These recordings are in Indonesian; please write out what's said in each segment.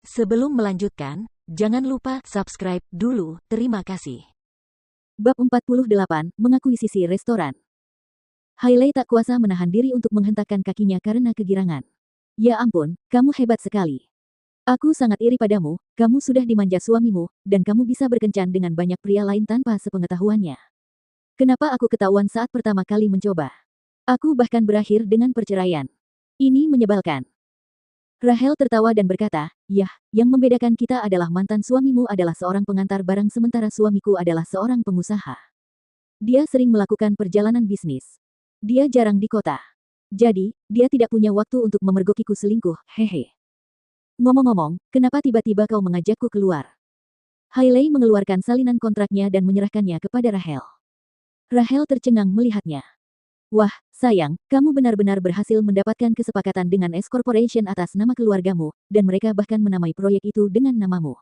Sebelum melanjutkan, jangan lupa subscribe dulu, terima kasih. Bab 48, mengakuisisi restoran. Hailey tak kuasa menahan diri untuk menghentakkan kakinya karena kegirangan. Ya ampun, kamu hebat sekali. Aku sangat iri padamu, kamu sudah dimanja suamimu, dan kamu bisa berkencan dengan banyak pria lain tanpa sepengetahuannya. Kenapa aku ketahuan saat pertama kali mencoba? Aku bahkan berakhir dengan perceraian. Ini menyebalkan. Rahel tertawa dan berkata, "Yah, yang membedakan kita adalah mantan suamimu adalah seorang pengantar barang sementara suamiku adalah seorang pengusaha. Dia sering melakukan perjalanan bisnis. Dia jarang di kota. Jadi, dia tidak punya waktu untuk memergokiku selingkuh, hehe. Ngomong-ngomong, kenapa tiba-tiba kau mengajakku keluar?" Hailey mengeluarkan salinan kontraknya dan menyerahkannya kepada Rahel. Rahel tercengang melihatnya. "Wah, sayang, kamu benar-benar berhasil mendapatkan kesepakatan dengan S Corporation atas nama keluargamu, dan mereka bahkan menamai proyek itu dengan namamu.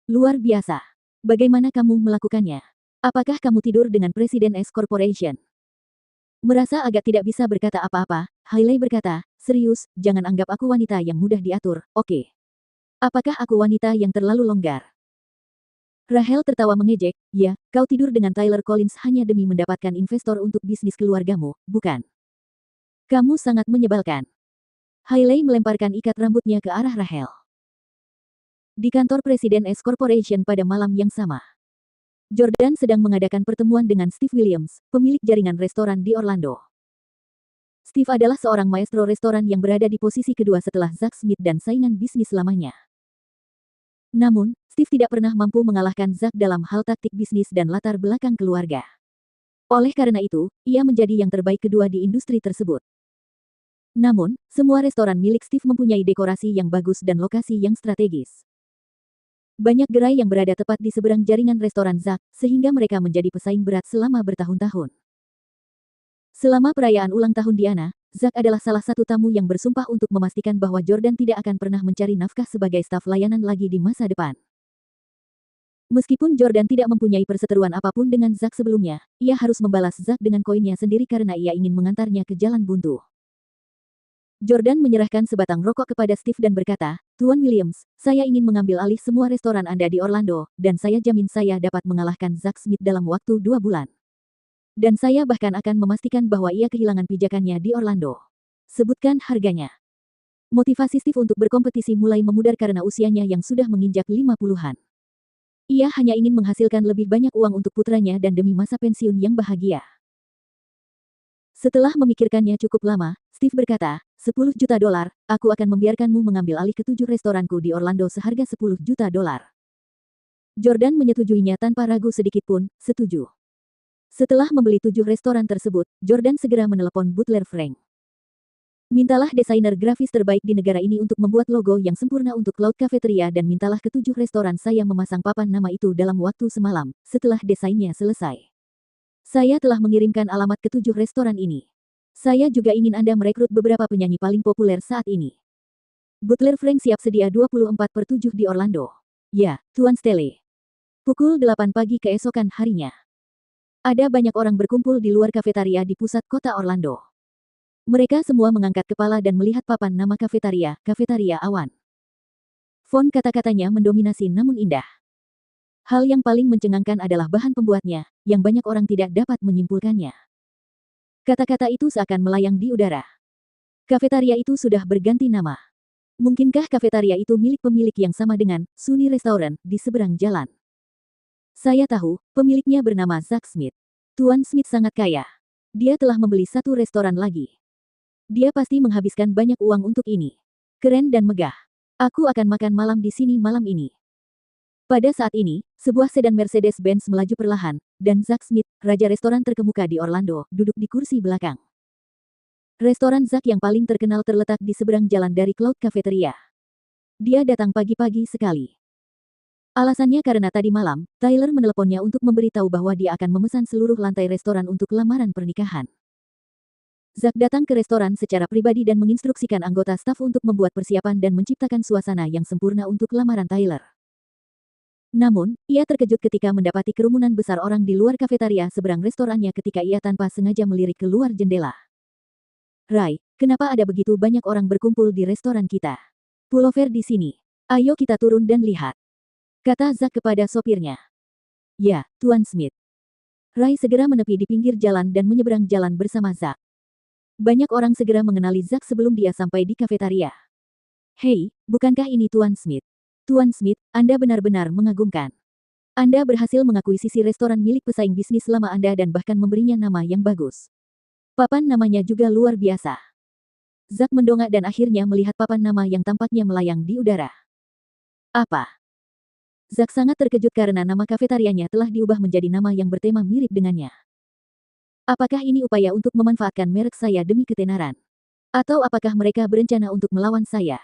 Luar biasa. Bagaimana kamu melakukannya? Apakah kamu tidur dengan Presiden S Corporation?" Merasa agak tidak bisa berkata apa-apa, Hailey berkata, "Serius, jangan anggap aku wanita yang mudah diatur, oke? Apakah aku wanita yang terlalu longgar?" Rahel tertawa mengejek, "Ya, kau tidur dengan Tyler Collins hanya demi mendapatkan investor untuk bisnis keluargamu, bukan? Kamu sangat menyebalkan." Hailey melemparkan ikat rambutnya ke arah Rahel. Di kantor Presiden S Corporation pada malam yang sama, Jordan sedang mengadakan pertemuan dengan Steve Williams, pemilik jaringan restoran di Orlando. Steve adalah seorang maestro restoran yang berada di posisi kedua setelah Zack Smith dan saingan bisnis lamanya. Namun, Steve tidak pernah mampu mengalahkan Zack dalam hal taktik bisnis dan latar belakang keluarga. Oleh karena itu, ia menjadi yang terbaik kedua di industri tersebut. Namun, semua restoran milik Steve mempunyai dekorasi yang bagus dan lokasi yang strategis. Banyak gerai yang berada tepat di seberang jaringan restoran Zack, sehingga mereka menjadi pesaing berat selama bertahun-tahun. Selama perayaan ulang tahun Diana, Zack adalah salah satu tamu yang bersumpah untuk memastikan bahwa Jordan tidak akan pernah mencari nafkah sebagai staf layanan lagi di masa depan. Meskipun Jordan tidak mempunyai perseteruan apapun dengan Zack sebelumnya, ia harus membalas Zack dengan koinnya sendiri karena ia ingin mengantarnya ke jalan buntu. Jordan menyerahkan sebatang rokok kepada Steve dan berkata, "Tuan Williams, saya ingin mengambil alih semua restoran Anda di Orlando, dan saya jamin saya dapat mengalahkan Zack Smith dalam waktu 2 bulan. Dan saya bahkan akan memastikan bahwa ia kehilangan pijakannya di Orlando. Sebutkan harganya." Motivasi Steve untuk berkompetisi mulai memudar karena usianya yang sudah menginjak 50-an. Ia hanya ingin menghasilkan lebih banyak uang untuk putranya dan demi masa pensiun yang bahagia. Setelah memikirkannya cukup lama, Steve berkata, $10 juta, aku akan membiarkanmu mengambil alih ke-7 restoranku di Orlando seharga $10 juta. Jordan menyetujuinya tanpa ragu sedikitpun, setuju. Setelah membeli 7 restoran tersebut, Jordan segera menelepon butler Frank. "Mintalah desainer grafis terbaik di negara ini untuk membuat logo yang sempurna untuk Cloud Cafeteria dan mintalah ke-7 restoran saya memasang papan nama itu dalam waktu semalam, setelah desainnya selesai. Saya telah mengirimkan alamat ke-7 restoran ini. Saya juga ingin Anda merekrut beberapa penyanyi paling populer saat ini." Butler Frank siap sedia 24/7 di Orlando. "Ya, Tuan Stelle." Pukul 8 pagi keesokan harinya. Ada banyak orang berkumpul di luar kafetaria di pusat kota Orlando. Mereka semua mengangkat kepala dan melihat papan nama kafetaria, Kafetaria Awan. Font kata-katanya mendominasi namun indah. Hal yang paling mencengangkan adalah bahan pembuatnya, yang banyak orang tidak dapat menyimpulkannya. Kata-kata itu seakan melayang di udara. Kafetaria itu sudah berganti nama. Mungkinkah kafetaria itu milik pemilik yang sama dengan Sunny Restaurant di seberang jalan? Saya tahu, pemiliknya bernama Zack Smith. Tuan Smith sangat kaya. Dia telah membeli 1 restoran lagi. Dia pasti menghabiskan banyak uang untuk ini. Keren dan megah. Aku akan makan malam di sini malam ini." Pada saat ini, sebuah sedan Mercedes-Benz melaju perlahan, dan Zack Smith, raja restoran terkemuka di Orlando, duduk di kursi belakang. Restoran Zack yang paling terkenal terletak di seberang jalan dari Cloud Cafeteria. Dia datang pagi-pagi sekali. Alasannya karena tadi malam, Tyler meneleponnya untuk memberitahu bahwa dia akan memesan seluruh lantai restoran untuk lamaran pernikahan. Zack datang ke restoran secara pribadi dan menginstruksikan anggota staf untuk membuat persiapan dan menciptakan suasana yang sempurna untuk lamaran Tyler. Namun, ia terkejut ketika mendapati kerumunan besar orang di luar kafetaria seberang restorannya ketika ia tanpa sengaja melirik keluar jendela. "Ray, kenapa ada begitu banyak orang berkumpul di restoran kita? Pullover di sini." Ayo kita turun dan lihat, kata Zack kepada sopirnya. Ya, Tuan Smith. Rai segera menepi di pinggir jalan dan menyeberang jalan bersama Zack. Banyak orang segera mengenali Zack sebelum dia sampai di kafetaria. Hei, bukankah ini Tuan Smith? Tuan Smith, Anda benar-benar mengagumkan. Anda berhasil mengakuisisi restoran milik pesaing bisnis lama Anda dan bahkan memberinya nama yang bagus. Papan namanya juga luar biasa. Zack mendongak dan akhirnya melihat papan nama yang tampaknya melayang di udara. Apa? Zack sangat terkejut karena nama kafetarianya telah diubah menjadi nama yang bertema mirip dengannya. Apakah ini upaya untuk memanfaatkan merek saya demi ketenaran? Atau apakah mereka berencana untuk melawan saya?